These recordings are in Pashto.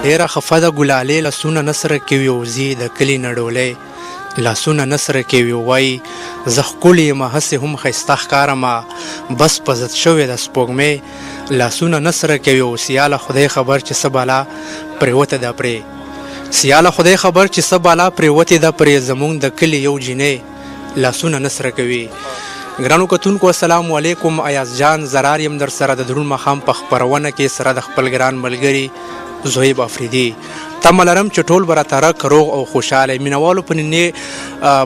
ډیره خفه ده ګلالې لاسونه نسره کوي وزي د کلي نډولې لاسونه نسره کوي وای زه ښکلې یم هسې هم ښایسته ښکارمه بس په ضد شوې ده سپوږمۍ لاسونه نسره کوي او سیاله خدای خبر چې څه بلا پرېوته ده پرې سیاله خدای خبر چې څه بلا پرېوتې ده پرې زمونږ د کلي یو جینۍ لاسونه نسره کوي ګرانو کتونکو السلام علیکم ایاز جان زرار یم در سره د دروند ماښام په خپرونه کې سره د خپل ګران ملګري زهیب افریدي تمه لرم چې ټول به راته رک روغ او خوشحاله مینوالو په نننۍ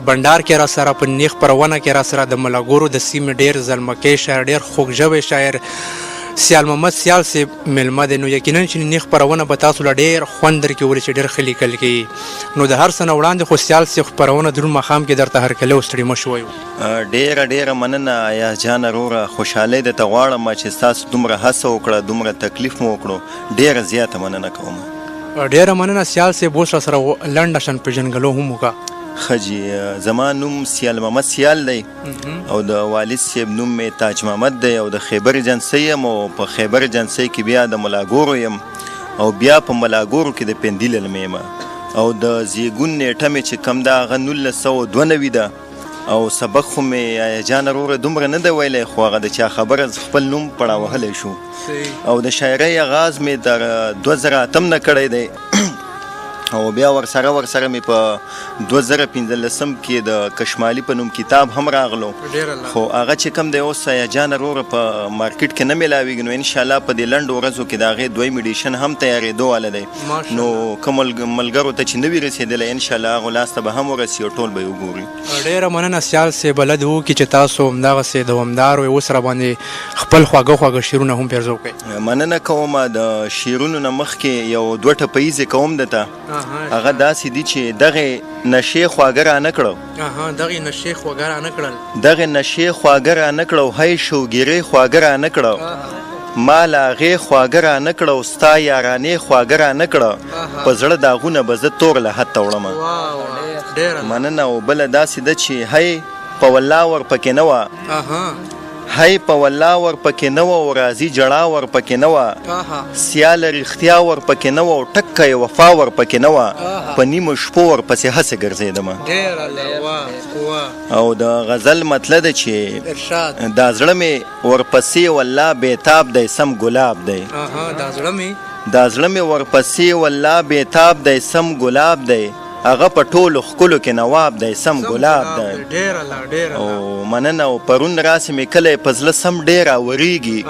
بنډار کې را سره په نننۍ خپرونه کې را سره د ملاګورو د سیمې ډېر زلمکی شاعر ډېر خوږژبی شاعر سیال محمد سیال صاحب میلمه دی نو یقینا چې نننۍ خپرونه به تاسو له ډېر خوند درکوي چې ډېر ښه لیکل کوي نو د هر څه نه وړاندې خو سیال صاحب خپرونه دروند ماښام کې درته هرکلی او ستړي مه شوی ډېره مننه ایاز جان وروره خوشحالۍ درته غواړم چې ستاسو دومره هڅه وکړه دومره تکلیف مو وکړو ډېره زیاته مننه کوم ډیره مننه سیال صاحب اوس راسره لنډه شان پېژنګلو هم وکړه ښه جي زما نوم سیال محمد سیال دی او د والد صاحب نوم مې تاج محمد دی او د خیبر ایجنسۍ یم او په خیبر ایجنسۍ کې بیا د ملاګورو یم او بیا په ملاګورو کې د پندي للمې یم او د زیږون نیټه مې چې کم ده هغه 1992 ده او سبق خو مې جان وروره دومره نه دی ویلی خو هغه د چا خبره خپل نوم پړه وهلی شو او د شاعرۍ آغاز مې در 2008 نه کړی دی او بیا ورسره مې په 2015 کې د کشمالي په نوم کتاب هم راغلو خو هغه چې کوم دی اوس یا جان وروره په مارکیټ کې نه میلاویږي نو انشاءالله په دې لنډو ورځو کې د هغې دویم ایډیشن هم تیارېدو واله دی نو کوم ملګرو ته چې نه وي رسېدلی انشاءالله هغو لاس ته به هم ورسي او ټول به یې وګوري ډېره مننه سیال صاحب بلد وکړي چې تاسو همدغسې دوامدار وئ اوس راباندې خپل خواږه شعرونه هم پیرزو کړئ مننه کوم د شعرونو نه مخکې یو 2 ټپیزې کوم درته هغه داسې دي چې دغې نشې خواږه رانه کړو دغې نشې خواږه رانه کړل دغې نشې خواږه رانه کړو هی شوګیرې خواږه رانه کړو ما له هغې خواږه رانه کړو ستا یارانې خواږه رانه کړه په زړه داغونه به زه تور له حد ته وړمه مننه او بله داسې ده چې هی په والله ورپکې نه وه هی په والله ورپکې نه وه او راځي جړا ورپکې نه وه سیاله رښتیا ورپکې نه وه او ټکه یې وفا ورپکې نه وه په نیمو شپو ورپسې هسې ګرځېدمه او د غزل مطلب ده چې دا زړه مې ورپسې والله بېتاب دی سم ګلاب دی دا زړه مې ورپسې والله بېتاب دی سم ګلاب دی هغه په ټولو ښکلو کې نواب دی سم ګلاب دی او مننه او پرون راسې مې کلی په زړه سم ډېر راورېږي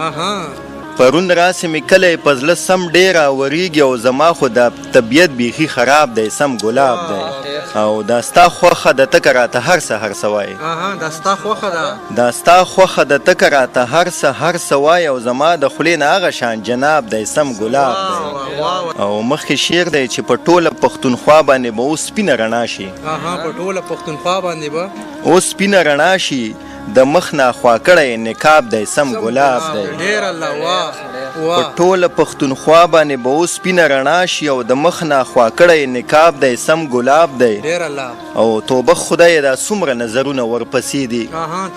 پرون راسې مې کلی په زړه سم ډېر راورېږي او زما خو د طبیعت بیخي خراب دی سم ګلاب دی او دا ستا خوښه ده ته که راته هر څه هر څه وایې دا ستا خوښه ده ته که راته هر څه هر څه وایې او زما د خولې نه هغه شان جناب دی سم ګلاب دی او مخکې شعر دی چې په ټوله پښتونخوا باندې به اوس سپینه رڼا شي په ټوله پښتونخوا باندې به اوس سپینه رڼا شي د مخ نه خوا کړی نقاب دی سم ګلاب دی په ټوله پښتونخوا باندې به اوس سپینه رڼا شي او د مخ نه خوا کړی نقاب دی سم ګلاب دی او توبه خدایه دا څومره نظرونه ورپسې دي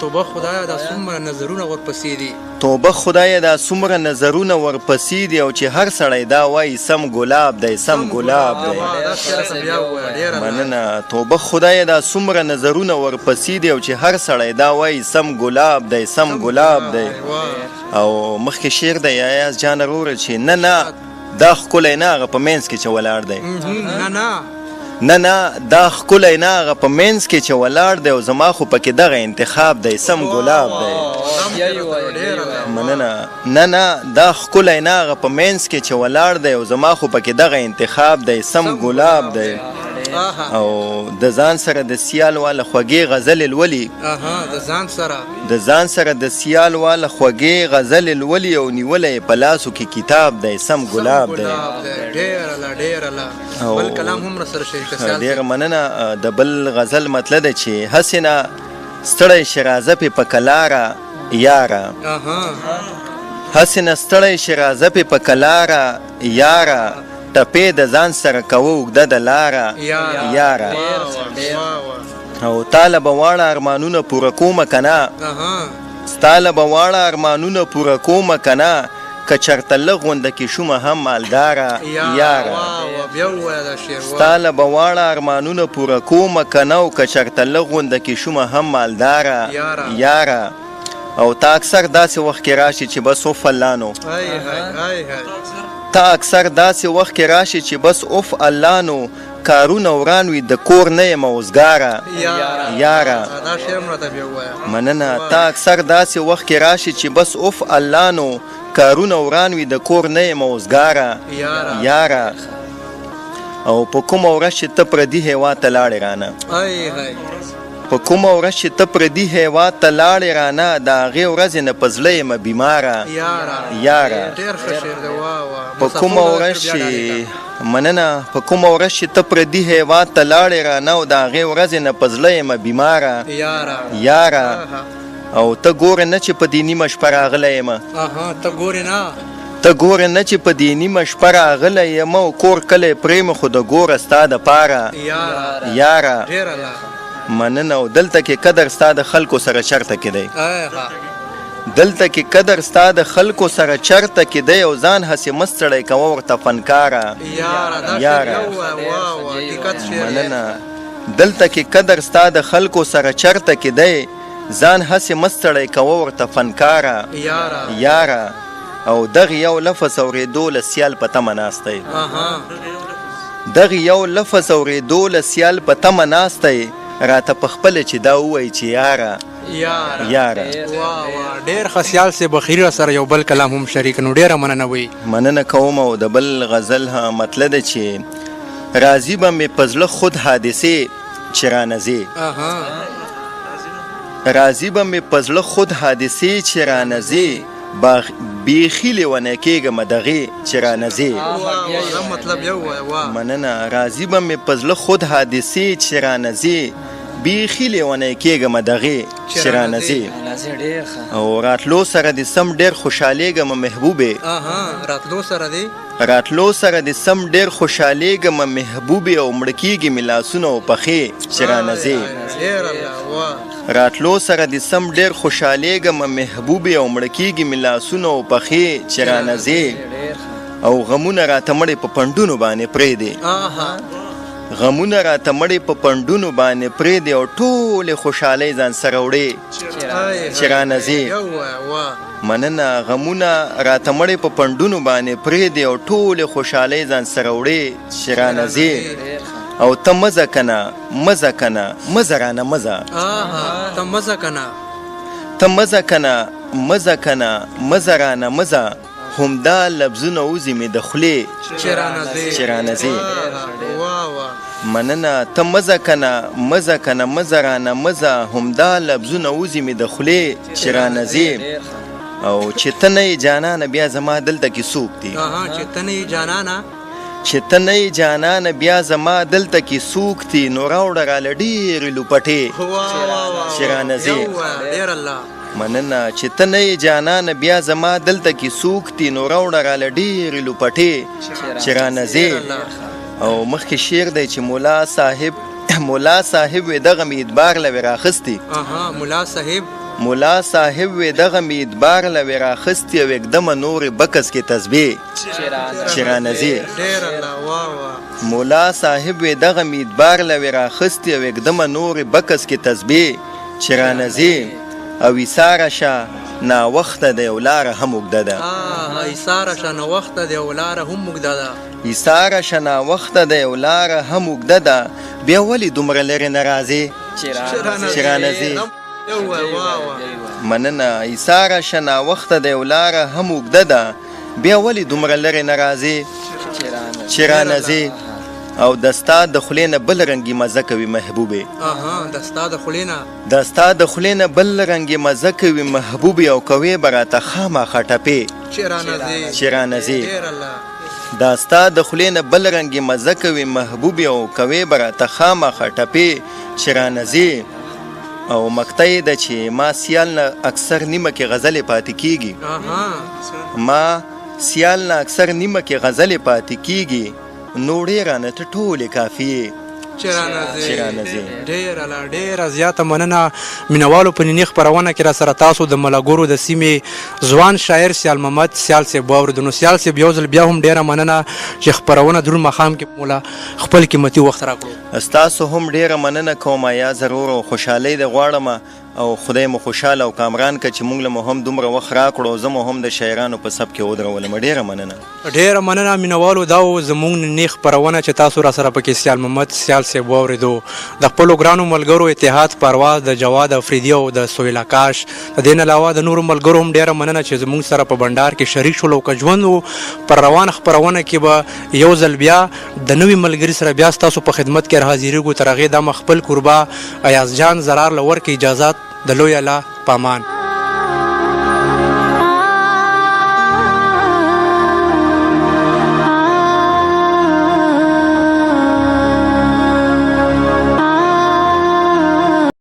توبه خدایه دا څومره نظرونه ورپسې دي توبه خدایه دا څومره نظرونه ورپسې دي او چې هر سړی دا وایي سم ګلاب دی سم ګلاب دی مننه توبه خدایه دا څومره نظرونه ورپسې دي او چې هر سړی دا وایي سم ګلاب دی سم ګلاب دی او مخکې شعر دی ایاز جان وروره چې نه دا ښکلی نه هغه په منځ کې چې ولاړ دی نه دا ښکلی نه هغه په منځ کې چې ولاړ دی او زما خو پکې دغه انتخاب دی سم ګلاب دی مننه نه دا ښکلی نه هغه په منځ کې چې ولاړ دی او زما خو پکې دغه انتخاب دی سم ګلاب دی او د ځان سره د سیال واله خوږې غزلې لولي د ځان سره د سیال واله خوږې غزلې لولي او نیولی په لاسو کې کتاب دی سم ګلاب دی ډېره مننه د بل غزل مطلب ده چې هسې نه ستړی شرازه پې په کلاره یاره هسې نه ستړی شرازه پې په کلاره یاره ټپې د ځان سره کوه اوږده د لاره یاره او تاله به واړه ارمانونه پوره کومه که نه ستا له به واړه ارمانونه پوره کومه که نه که چرته لږ غونده کې شومه هم مالداره یاره بیا ووایه دا شعر ستا له به واړه ارمانونه پوره کومه که نه او که چرته لږ غونده کې شومه هم مالداره یاره او تا اکثر داسې وخت کې راشي چې بس اوف الله نو تا اکثر داسې وخت کې راشي چې بس اوف الله نو کارونه وران وي د کور نه یم اوزګاره یاره مننه تا اکثر داسې وخت کې راشي چې بس اوف الله نو کارونه وران وي د کور نه یم اوزګاره یاره او په کومه ورځ چې ته پردي هېواد ته لاړې رانه په کومه ورځ چې ته پردي هېواد ته لاړې رانه د هغې ورځې نه په زړه یم بیماره یاره په کومه ورځ چې مننه په کومه ورځ چې ته پردي هېواد ته لاړې رانه او د هغې ورځې نه په زړه یم بیماره یاره او ته ګورې نه چې په دې نیمه شپه راغلی یم ته ګورې نه چې په دې نیمه شپه راغلی یم او کور کلی پرېمه خو د ګوره ستا دپاره یاره مننه او دلته کې قدر ستا د خلکو سره چرته کې دی دلته کې قدر ستا د خلکو سره چرته کې دی او ځان هسې مست سړی کوه ورته فنکاره یاره مننه دلته کې قدر ستا د خلکو سره چرته کې دی ځان هسې مست سړی کوه ورته فنکاره یاره او دغه یو لفظ اورېدو له سیال په تمه ناست دی دغه یو لفظ اورېدو له سیال په تمه ناست دی راته په خپله چې دا ووایي چې یاره ډېر ښه سیال صاحب بخیري سره یو بل کلام هم شریک نو ډېره مننه وي مننه کوم او د بل غزل مطلب ده چې راضي به مې په زړه خود حادثې چې رانځې راضي به مې په زړه خود حادثې چې رانځې بیخي لیونی کېږم دغې چې رانځې مننه راضي به مې په زړه خود حادثې چې رانځې بیخي لیونی کېږم دغې چې رانځې او راتلو سره دې سم ډېر خوشحالېږم محبوبې راتلو سره دې سم ډېر خوشحالېږم محبوبې او مړه کېږي مې لاسونه او پښې چې رانځې راتلو سره دې سم ډېر خوشحالېږم محبوبې او مړه کېږي مې لاسونه او پښې چې رانځې او غمونه راته مړې په پنډونو باندې پرېږدې غمونه راته مړې په پنډونو باندې پرېږدې او ټولې خوشحالۍ ځان سره وړې چې رانځې مننه غمونه راته مړې په پنډونو باندې پرېږدې او ټولې خوشحالۍ ځان سره وړې چې رانځې او ته مزه کنه مزه کنه مزه رانه مزه ته مزه کنه ته مزه کنه مزه کنه مزه رانه مزه همدا لفظونه وځي مې د خولې چې رانځې مننه ته مزه کنه مزه کنه مزه رانه مزه همدا لفظونه وځي مې د خولې چې رانځې او چې ته نه یې جانانه بیا زما دلته کې څوک دی چې ته نه یې جانانه بیا زما دلته کې څوک دی نو راوړه راله ډېرې لوپټې چې رانځې مننه چې ته نه یې جانانه بیا زما دلته کې څوک دی نو راوړه راله ډېرې لوپټې چې رانځې او مخکې شعر دی چې ملا صاحب وې دغه مې ادبار له وې راخستې ملا صاحب وې دغه مې ادبار له وې راخستې او یکدمه نورې بکس کې تسبیح چې رانځې ملا صاحب وې دغه مې ادبار له وې راخستې او یکدمه نورې بکس کې تسبیح چې رانځې او ایساره شه ناوخته دی او لاره هم اوږده ده ایساره شه ناوخته دی او لاره هم اوږده ده ایساره شه ناوخته دی او لاره هم اوږده ده بیا ولې دومره لرې نه راځې چې رانځې مننه ایساره شه ناوخته دی او لاره هم اوږده ده بیا ولې دومره لرې نه راځې چې رانځې او د ستا د خولې نه بل رنګې مزه کوي محبوبې د ستا د خولې نه بل رنګې مزه کوي محبوبې او کوې به راته خامخا ټپې چې رانځې د ستا د خولې نه بل رنګې مزه کوي محبوبې او کوې به راته خامخا ټپې چې رانځې او مقطع یې ده چې ما سیال نه اکثر نیمه کې غزلې پاتې کېږي ما سیال نه اکثر نیمه کې غزلې پاتې کېږي نو ډېرانه ته ټولې کافیې چې رانه ځي. ډېره زیاته مننه مینوالو. په نننۍ خپرونه کې را سره تاسو د ملګرو د سیمې ځوان شاعر سیال محمد سیال صاحب واورېدو. نو سیال صاحب یو ځل بیا هم ډېره مننه چې خپرونه دروند ماښام کې مولا خپل قیمتي وخت راکړو. ستاسو هم ډېره مننه کوم. یا ضرور او خوشحالۍ د غواړم او خدای مو خوشحاله او کامران که چې موږ له مو هم دومره وخت راکړو. زه مو هم د شاعرانو په سب کې ودرولم. ډېره مننه. ډېره مننه مینوالو. دا و زموږ نننۍ خپرونه چې تاسو را سره پکې سیال محمد سیال صاحب واورېدو. د خپلو ګرانو ملګرو اتحاد پرواز د جواد افریدي او د سهیل آکاش، د دې نه علاوه د نورو ملګرو هم ډېره مننه چې زموږ سره په بنډار کې شریک شول. او که ژوند و پر روانه خپرونه کې به یو ځل بیا د نوي ملګري سره بیا ستاسو په خدمت کې راحاضرېږو. تر هغې دا خپل کوربه ایاز جان زرار له ورکړې اجازات د لوی الله پامان.